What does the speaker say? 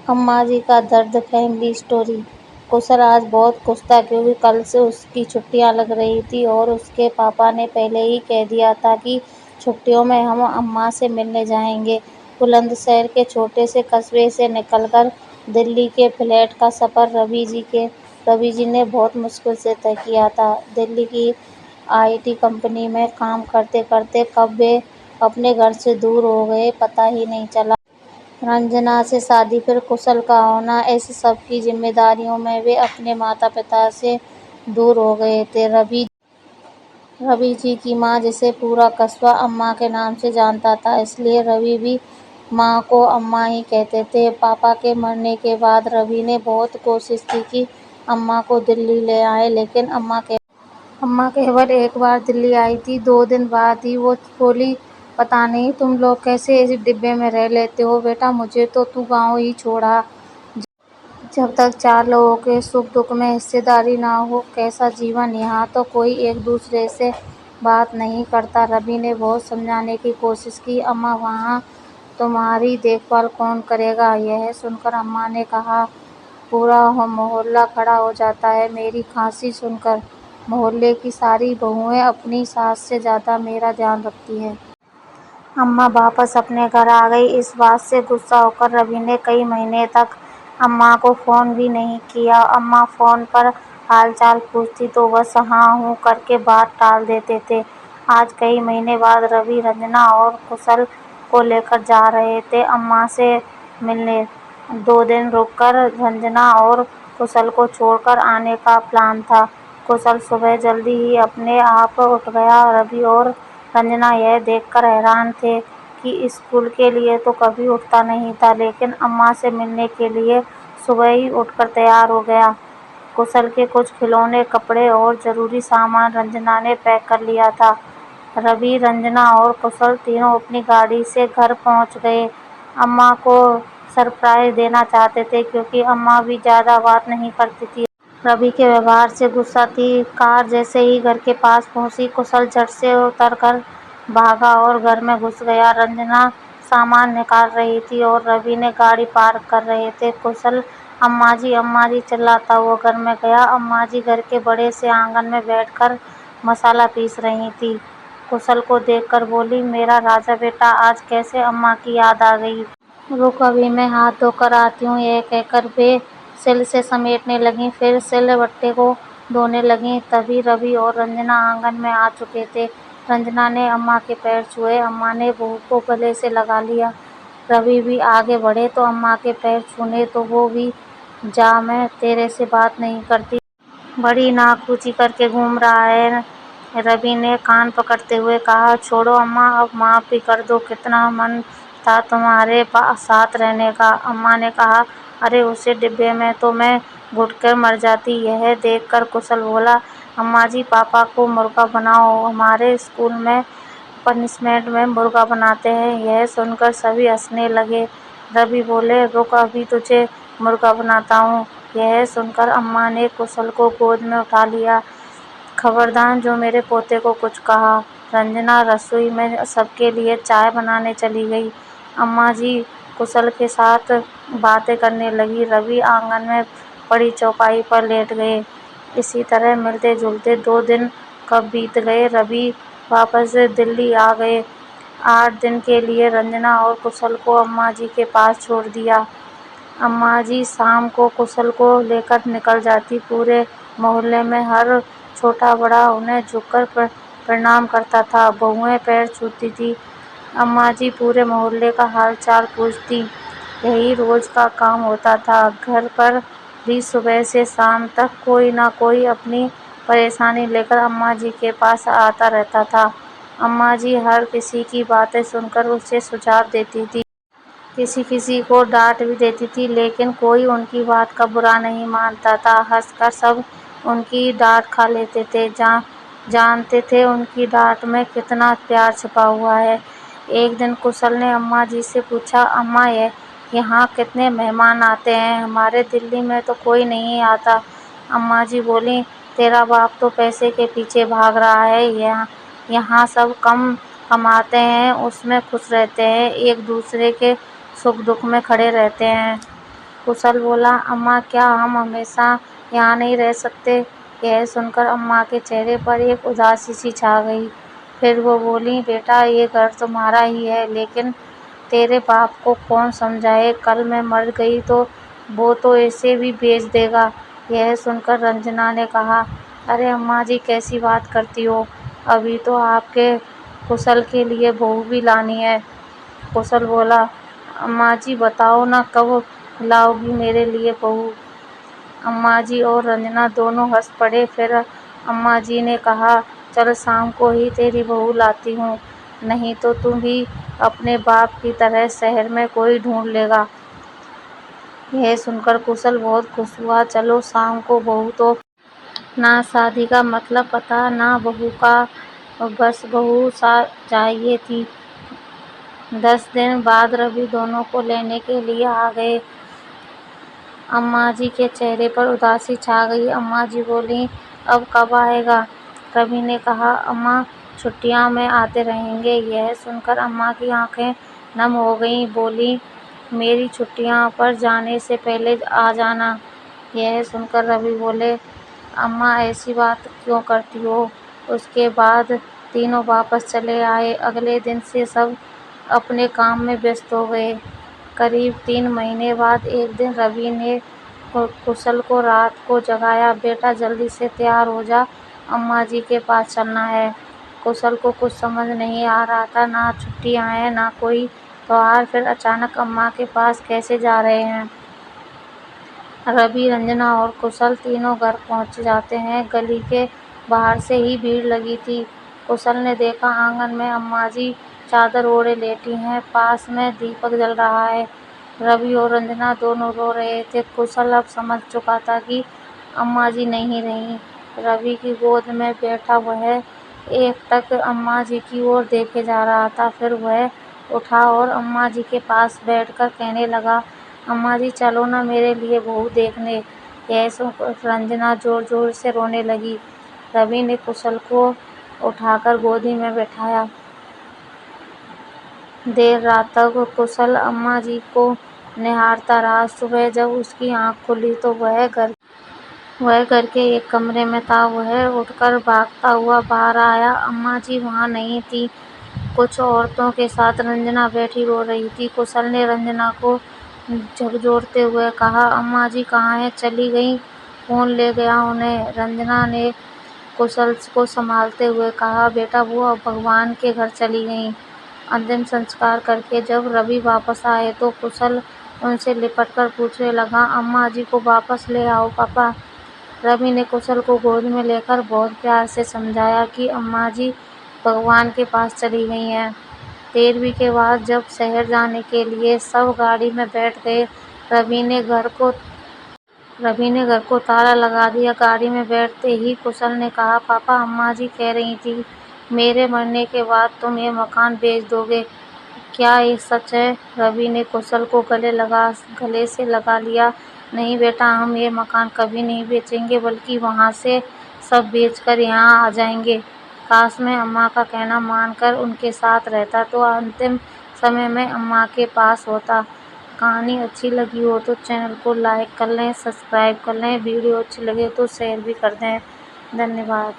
अम्मा जी का दर्द फैमिली स्टोरी। कुशल आज बहुत खुश था क्योंकि कल से उसकी छुट्टियां लग रही थी और उसके पापा ने पहले ही कह दिया था कि छुट्टियों में हम अम्मा से मिलने जाएंगे। बुलंदशहर के छोटे से कस्बे से निकलकर दिल्ली के फ्लैट का सफ़र रवि जी ने बहुत मुश्किल से तय किया था। दिल्ली की आईटी कंपनी में काम करते करते कब वे अपने घर से दूर हो गए पता ही नहीं चला। रंजना से शादी, फिर कुशल का होना, ऐसी सबकी जिम्मेदारियों में वे अपने माता पिता से दूर हो गए थे। रवि जी की माँ, जिसे पूरा कस्बा अम्मा के नाम से जानता था, इसलिए रवि भी माँ को अम्मा ही कहते थे। पापा के मरने के बाद रवि ने बहुत कोशिश की कि अम्मा को दिल्ली ले आए, लेकिन अम्मा केवल एक बार दिल्ली आई थी। 2 दिन बाद ही वो बोली, पता नहीं तुम लोग कैसे इस डिब्बे में रह लेते हो बेटा, मुझे तो तू गाँव ही छोड़ा। जब तक 4 लोगों के सुख दुख में हिस्सेदारी ना हो, कैसा जीवन। यहाँ तो कोई एक दूसरे से बात नहीं करता। रवि ने बहुत समझाने की कोशिश की, अम्मा वहाँ तुम्हारी देखभाल कौन करेगा। यह सुनकर अम्मा ने कहा, पूरा मोहल्ला खड़ा हो जाता है मेरी खांसी सुनकर। मोहल्ले की सारी बहुएं अपनी सास से ज़्यादा मेरा ध्यान रखती हैं। अम्मा वापस अपने घर आ गई। इस बात से गुस्सा होकर रवि ने कई महीने तक अम्मा को फ़ोन भी नहीं किया। अम्मा फ़ोन पर हालचाल पूछती तो बस हाँ हूँ करके बात टाल देते थे। आज कई महीने बाद रवि रंजना और कुशल को लेकर जा रहे थे अम्मा से मिलने। 2 दिन रुककर रंजना और कुशल को छोड़कर आने का प्लान था। कुशल सुबह जल्दी ही अपने आप उठ गया। रवि और रंजना यह देखकर हैरान थे कि स्कूल के लिए तो कभी उठता नहीं था, लेकिन अम्मा से मिलने के लिए सुबह ही उठकर तैयार हो गया। कुशल के कुछ खिलौने, कपड़े और ज़रूरी सामान रंजना ने पैक कर लिया था। रवि, रंजना और कुशल तीनों अपनी गाड़ी से घर पहुंच गए। अम्मा को सरप्राइज देना चाहते थे क्योंकि अम्मा भी ज़्यादा बात नहीं करती थी। रवि के व्यवहार से गुस्सा थी। कार जैसे ही घर के पास पहुंची, कुशल झट से उतरकर भागा और घर में घुस गया। रंजना सामान निकाल रही थी और रवि ने गाड़ी पार्क कर रहे थे। कुशल अम्मा जी चिल्लाता हुआ घर में गया। अम्मा जी घर के बड़े से आंगन में बैठकर मसाला पीस रही थी। कुशल को देखकर बोली, मेरा राजा बेटा, आज कैसे अम्मा की याद आ गई। रुक, अभी मैं हाथ धोकर आती हूँ, यह कहकर वे सिल से समेटने लगीं, फिर सिल बट्टे को धोने लगीं। तभी रवि और रंजना आंगन में आ चुके थे। रंजना ने अम्मा के पैर छुए। अम्मा ने बहू को गले से लगा लिया। रवि भी आगे बढ़े तो अम्मा के पैर छूने तो वो भी, जा, मैं तेरे से बात नहीं करती। बड़ी नाक ऊंची करके घूम रहा है। रवि ने कान पकड़ते हुए कहा, छोड़ो अम्मा, अब माफ़ भी कर दो, कितना मन था तुम्हारे साथ रहने का। अम्मा ने कहा, अरे उसे डिब्बे में तो मैं घुटकर मर जाती। यह देखकर कुशल बोला, अम्मा जी, पापा को मुर्गा बनाओ, हमारे स्कूल में पनिशमेंट में मुर्गा बनाते हैं। यह सुनकर सभी हंसने लगे। रवि बोले, रुक, अभी तुझे मुर्गा बनाता हूँ। यह सुनकर अम्मा ने कुशल को गोद में उठा लिया। खबरदार जो मेरे पोते को कुछ कहा। रंजना रसोई में सबके लिए चाय बनाने चली गई। अम्मा जी कुशल के साथ बातें करने लगी। रवि आंगन में पड़ी चौपाई पर लेट गए। इसी तरह मिलते जुलते 2 दिन कब बीत गए। रवि वापस दिल्ली आ गए। 8 दिन के लिए रंजना और कुशल को अम्मा जी के पास छोड़ दिया। अम्मा जी शाम को कुशल को लेकर निकल जाती। पूरे मोहल्ले में हर छोटा बड़ा उन्हें झुककर प्रणाम करता था। बहुएं पैर छूती थी। अम्मा जी पूरे मोहल्ले का हाल चाल पूछती। यही रोज का काम होता था। घर पर भी सुबह से शाम तक कोई ना कोई अपनी परेशानी लेकर अम्मा जी के पास आता रहता था। अम्मा जी हर किसी की बातें सुनकर उसे सुझाव देती थी। किसी किसी को डांट भी देती थी, लेकिन कोई उनकी बात का बुरा नहीं मानता था। हंसकर सब उनकी डांट खा लेते थे। जानते थे उनकी डांट में कितना प्यार छिपा हुआ है। एक दिन कुशल ने अम्मा जी से पूछा, अम्मा, यहाँ कितने मेहमान आते हैं, हमारे दिल्ली में तो कोई नहीं आता। अम्मा जी बोली, तेरा बाप तो पैसे के पीछे भाग रहा है। यहाँ सब कम कमाते हैं, उसमें खुश रहते हैं, एक दूसरे के सुख दुख में खड़े रहते हैं। कुशल बोला, अम्मा क्या हम हमेशा यहाँ नहीं रह सकते? यह सुनकर अम्मा के चेहरे पर एक उदासी सी छा गई। फिर वो बोली, बेटा ये घर तुम्हारा ही है, लेकिन तेरे बाप को कौन समझाए? कल मैं मर गई तो वो तो इसे भी बेच देगा। यह सुनकर रंजना ने कहा, अरे अम्मा जी कैसी बात करती हो? अभी तो आपके कुशल के लिए बहू भी लानी है। कुशल बोला, अम्मा जी बताओ ना कब लाओगी मेरे लिए बहू? अम्मा जी और रंजना दोनों हंस पड़े। फिर अम्मा जी ने कहा, चल शाम को ही तेरी बहू लाती हूँ, नहीं तो तुम भी अपने बाप की तरह शहर में कोई ढूंढ लेगा। यह सुनकर कुशल बहुत खुश हुआ। चलो शाम को बहू तो ना शादी का मतलब पता ना बहू का, बस बहू सा चाहिए थी। 10 दिन बाद रवि दोनों को लेने के लिए आ गए। अम्मा जी के चेहरे पर उदासी छा गई। अम्मा जी बोली, अब कब आएगा? रवि ने कहा, अम्मा छुट्टियां में आते रहेंगे। यह सुनकर अम्मा की आंखें नम हो गईं। बोली, मेरी छुट्टियां पर जाने से पहले आ जाना। यह सुनकर रवि बोले, अम्मा ऐसी बात क्यों करती हो? उसके बाद तीनों वापस चले आए। अगले दिन से सब अपने काम में व्यस्त हो गए। करीब 3 महीने बाद एक दिन रवि ने कुशल को रात को जगाया, बेटा जल्दी से तैयार हो जा, अम्मा जी के पास चलना है। कुशल को कुछ समझ नहीं आ रहा था, ना छुट्टियां हैं ना कोई त्योहार, फिर अचानक अम्मा के पास कैसे जा रहे हैं? रवि, रंजना और कुशल तीनों घर पहुंच जाते हैं। गली के बाहर से ही भीड़ लगी थी। कुशल ने देखा आंगन में अम्मा जी चादर ओढ़े लेटी हैं, पास में दीपक जल रहा है। रवि और रंजना दोनों रो रहे थे। कुशल अब समझ चुका था कि अम्मा जी नहीं रहीं। रवि की गोद में बैठा वह एकटक अम्मा जी की ओर देखे जा रहा था। फिर वह उठा और अम्मा जी के पास बैठकर कहने लगा, अम्मा जी चलो ना मेरे लिए बहू देखने। यह सुनकर रंजना जोर जोर से रोने लगी। रवि ने कुशल को उठाकर गोदी में बैठाया। देर रात तक कुशल अम्मा जी को निहारता रहा। सुबह जब उसकी आंख खुली तो वह घर के एक कमरे में था। वह उठकर भागता हुआ बाहर आया। अम्मा जी वहां नहीं थी। कुछ औरतों के साथ रंजना बैठी रो रही थी। कुशल ने रंजना को झकझोरते हुए कहा, अम्मा जी कहाँ हैं? चली गईं? कौन ले गया उन्हें? रंजना ने कुशल को संभालते हुए कहा, बेटा वो अब भगवान के घर चली गईं। अंतिम संस्कार करके जब रवि वापस आए तो कुशल उनसे लिपटकर पूछने लगा, अम्मा जी को वापस ले आओ पापा। रवि ने कुशल को गोद में लेकर बहुत प्यार से समझाया कि अम्मा जी भगवान के पास चली गई हैं। 13वीं के बाद जब शहर जाने के लिए सब गाड़ी में बैठ गए, रवि ने घर को ताला लगा दिया। गाड़ी में बैठते ही कुशल ने कहा, पापा अम्मा जी कह रही थी मेरे मरने के बाद तुम ये मकान बेच दोगे, क्या ये सच है? रवि ने कुशल को गले से लगा लिया। नहीं बेटा, हम ये मकान कभी नहीं बेचेंगे, बल्कि वहाँ से सब बेचकर यहाँ आ जाएंगे। काश मैं अम्मा का कहना मानकर उनके साथ रहता, तो अंतिम समय में अम्मा के पास होता। कहानी अच्छी लगी हो तो चैनल को लाइक कर लें, सब्सक्राइब कर लें। वीडियो अच्छी लगे तो शेयर भी कर दें। धन्यवाद।